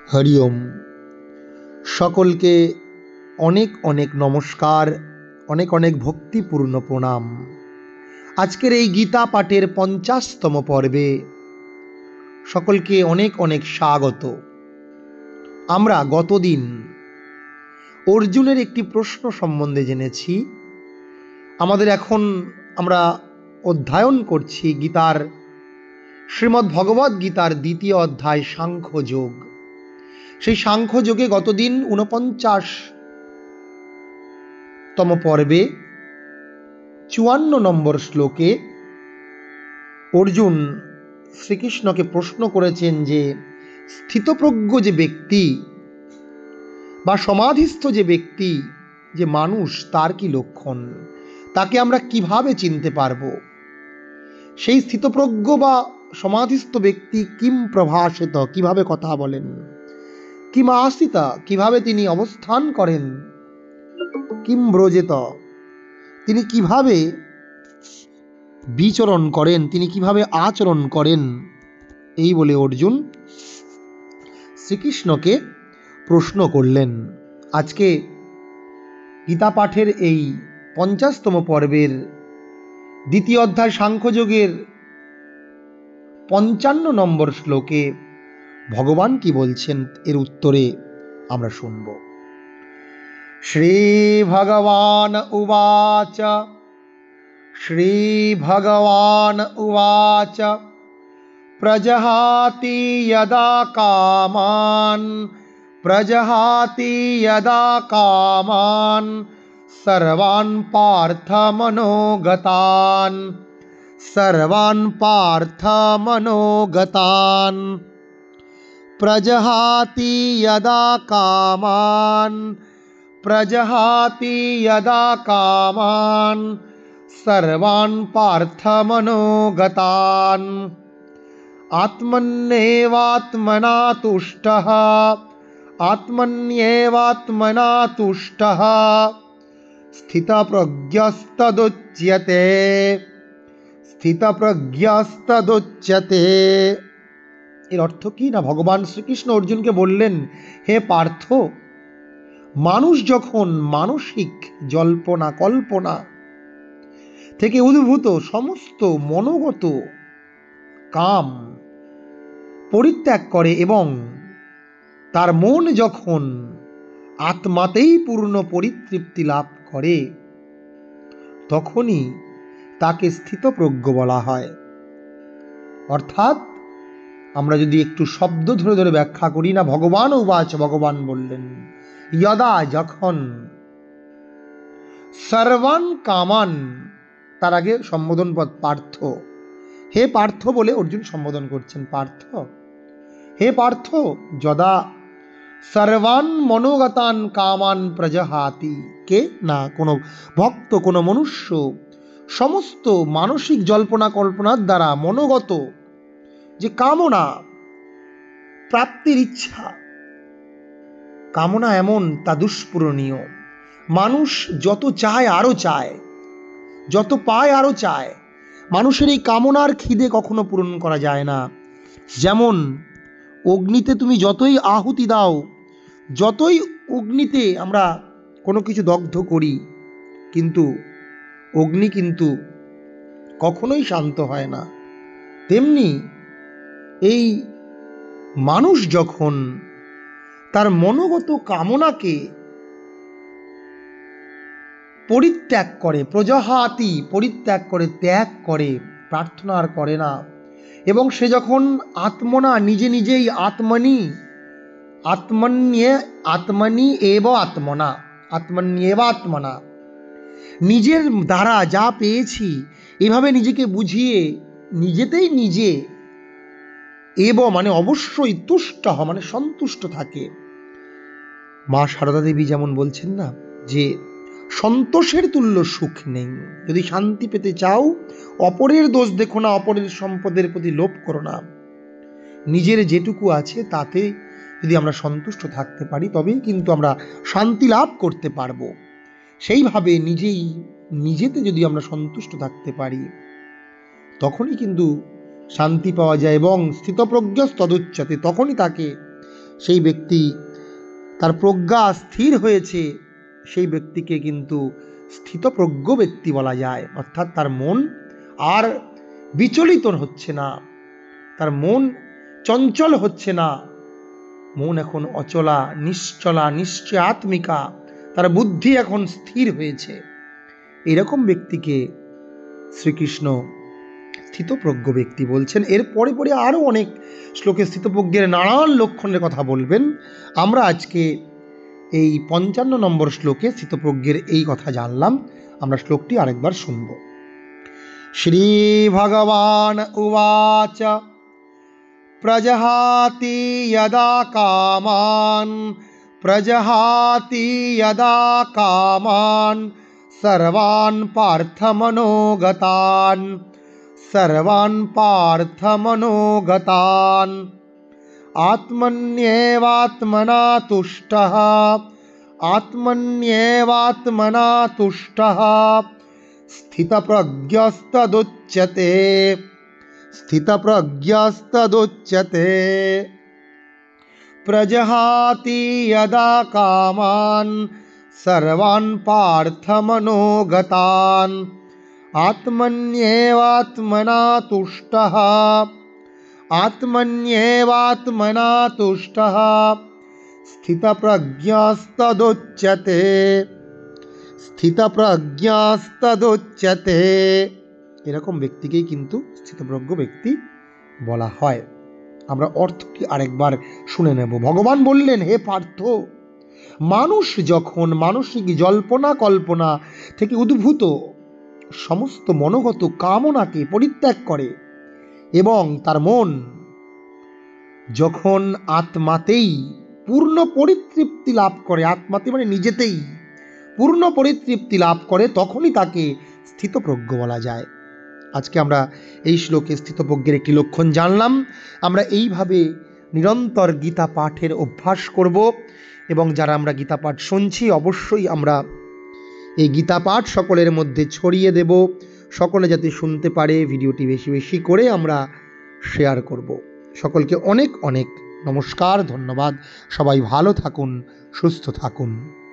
হরি ওম। সকলকে অনেক অনেক নমস্কার, অনেক অনেক ভক্তিপূর্ণ প্রণাম। আজকের এই গীতা পাঠের 50তম পর্বে সকলকে অনেক অনেক স্বাগত। আমরা গতদিন অর্জুনের একটি প্রশ্ন সম্বন্ধে জেনেছি। এখন আমরা অধ্যয়ন করছি গীতার শ্রীমদ্ ভগবদ্ গীতার 2য় অধ্যায় সাংখ্যযোগ। সেই সাংখ্যযোগে গতদিন 49তম পর্বে 54 নম্বর শ্লোকে অর্জুন শ্রীকৃষ্ণকে প্রশ্ন করেছেন যে স্থিতপ্রজ্ঞ যে ব্যক্তি বা সমাধিস্থ যে ব্যক্তি, যে মানুষ, তার কি লক্ষণ, তাকে আমরা কিভাবে চিনতে পারব? সেই স্থিতপ্রজ্ঞ বা সমাধিস্থ ব্যক্তি কিম প্রভাসেত, কিভাবে কথা বলেন, কিম আস্থিতা, কিভাবে তিনি অবস্থান করেন, কিম ব্রজেত, তিনি কিভাবে বিচরণ করেন, তিনি কিভাবে আচরণ করেন, এই বলে অর্জুন শ্রীকৃষ্ণকে প্রশ্ন করলেন। আজকে গীতা পাঠের এই 50তম পর্বের 2য় অধ্যায় সাংখ্যযোগের 55 নম্বর শ্লোকে ভগবান কি বলছেন এর উত্তরে আমরা শুনব। শ্রী ভগবান উবাচ, শ্রী ভগবান উবাচ, প্রজহাতি যদা কামান, প্রজহাতি যদা কামান, সর্বান পার্থ মনোগতান, সর্বান পার্থ মনোগতান। প্রজহাতি যদা কামান, প্রজহাতি যদা কামান, সর্বান পার্থ মনোগতান। আত্মন্যেবাত্মনা তুষ্টঃ, আত্মন্যেবাত্মনা তুষ্টঃ, স্থিতপ্রজ্ঞস্তদুচ্যতে, স্থিতপ্রজ্ঞস্তদুচ্যতে। এর অর্থ কি না, ভগবান শ্রীকৃষ্ণ অর্জুনকে বললেন, হে পার্থ, মানুষ যখন মানসিক জল্পনা কল্পনা থেকে উদ্ভূত সমস্ত মনোগত কাম পরিত্যাগ করে এবং তার মন যখন আত্মাতেই পূর্ণ পরিতৃপ্তি লাভ করে, তখনই তাকে স্থিতপ্রজ্ঞ বলা হয়। অর্থাৎ আমরা যদি একটু শব্দ ধরে ধরে ব্যাখ্যা করি না, ভগবান উবাচ, ভগবান বললেন, যদা, যখন, সর্বান কামান, তার আগে সম্বোধন পদ পার্থ, হে পার্থ বলে অর্জুন সম্বোধন করছেন, পার্থ, হে পার্থ, যদা সর্বান মনোগতান কামান প্রজহাতি, কে না, কোনো ভক্ত, কোনো মনুষ্য সমস্ত মানসিক জল্পনা কল্পনার দ্বারা মনোগত যে কামনা, প্রাপ্তির ইচ্ছা, কামনা এমন তা দুষ্পূরণীয়। মানুষ যত চায় আরো চায়, যত পায় আরো চায়। মানুষের এই কামনার খিদে কখনো পূরণ করা যায় না। যেমন অগ্নিতে তুমি যতই আহুতি দাও, যতই অগ্নিতে আমরা কোনো কিছু দগ্ধ করি, কিন্তু অগ্নি কিন্তু কখনোই শান্ত হয় না। তেমনি এই মানুষ যখন তার মনোগত কামনাকে পরিত্যাগ করে, প্রজহাতি, পরিত্যাগ করে, ত্যাগ করে, প্রার্থনা আর করে না, এবং সে যখন আত্মনা, নিজে নিজেই আত্মনি, আত্মন্যে আত্মনি এব আত্মনা, আত্মন্যেব আত্মনা, নিজের দ্বারা যা পেয়েছি এভাবে নিজেকে বুঝিয়ে নিজেতেই নিজে, এব মানে অবশ্যই, তুষ্ট মানে সন্তুষ্ট থাকে। মা সারদা দেবী যেমন বলছেন না, যে সন্তোষের তুল্য সুখ নেই। যদি শান্তি পেতে চাও, অপরের দোষ দেখো না, অপরের সম্পদের প্রতি লোভ করো না। নিজের যেটুকু আছে তাতে যদি আমরা সন্তুষ্ট থাকতে পারি, তবেই কিন্তু আমরা শান্তি লাভ করতে পারবো। সেইভাবে নিজেই নিজেতে যদি আমরা সন্তুষ্ট থাকতে পারি, তখনই কিন্তু শান্তি পাওয়া যায় এবং স্থিতপ্রজ্ঞস্তদুচ্যতে, তখনই তাকে সেই ব্যক্তি তার প্রজ্ঞা স্থির হয়েছে, সেই ব্যক্তিকে কিন্তু স্থিতপ্রজ্ঞ ব্যক্তি বলা যায়। অর্থাৎ তার মন আর বিচলিত হচ্ছে না, তার মন চঞ্চল হচ্ছে না, মন এখন অচলা, নিশ্চলা, নিশ্চয়াত্মিকা, তার বুদ্ধি এখন স্থির হয়েছে। এরকম ব্যক্তিকে শ্রীকৃষ্ণ স্থিতপ্রজ্ঞ ব্যক্তি বলছেন। এর পরে পরে আরও অনেক শ্লোকে স্থিতপ্রজ্ঞের নানান লক্ষণের কথা বলবেন। আমরা আজকে এই 55 নম্বর শ্লোকে স্থিতপ্রজ্ঞের এই কথা জানলাম। আমরা শ্লোকটি আরেকবার শুনব। শ্রী ভগবান উবাচ প্রজহাতি যদা কামান, প্রজহাতি যদা কামান, সর্বান পার্থমনোগতান, সর্বান পার্থমনোগতান, আত্মন্যেবাত্মনা তুষ্টঃ, আত্মন্যেবাত্মনা তুষ্টঃ, স্থিতপ্রজ্ঞস্তদুচ্যতে, স্থিতপ্রজ্ঞস্তদুচ্যতে। প্রজহাতি যদা কামান, সর্বান পার্থমনোগতান, আত্মন্যেবাত্মনা তুষ্টঃ, আত্মন্যেবাত্মনা তুষ্টঃ, স্থিতপ্রজ্ঞস্তদুচ্যতে, স্থিতপ্রজ্ঞস্তদুচ্যতে। এরকম ব্যক্তিকেই কিন্তু স্থিতপ্রজ্ঞ ব্যক্তি বলা হয়। আমরা অর্থটি আরেকবার শুনে নেব। ভগবান বললেন, হে পার্থ, মানুষ যখন মানসিক জল্পনা কল্পনা থেকে উদ্ভূত সমস্ত মনোগত কামনাকে পরিত্যাগ করে এবং তার মন যখন আত্মাতেই পূর্ণ পরিতৃপ্তি লাভ করে, আত্মাতে মানে নিজেতেই পূর্ণ পরিতৃপ্তি লাভ করে, তখনই তাকে স্থিতপ্রজ্ঞ বলা যায়। আজকে আমরা এই শ্লোকে স্থিতপ্রজ্ঞের একটি লক্ষণ জানলাম। আমরা এইভাবে নিরন্তর গীতা পাঠের অভ্যাস করব এবং যারা আমরা গীতা পাঠ শুনছি অবশ্যই আমরা এই গীতা পাঠ সকলের মধ্যে ছড়িয়ে দেব, সকলে যাতে শুনতে পারে। ভিডিওটি বেশি বেশি করে আমরা শেয়ার করব। সকলকে অনেক অনেক নমস্কার, ধন্যবাদ। সবাই ভালো থাকুন, সুস্থ থাকুন।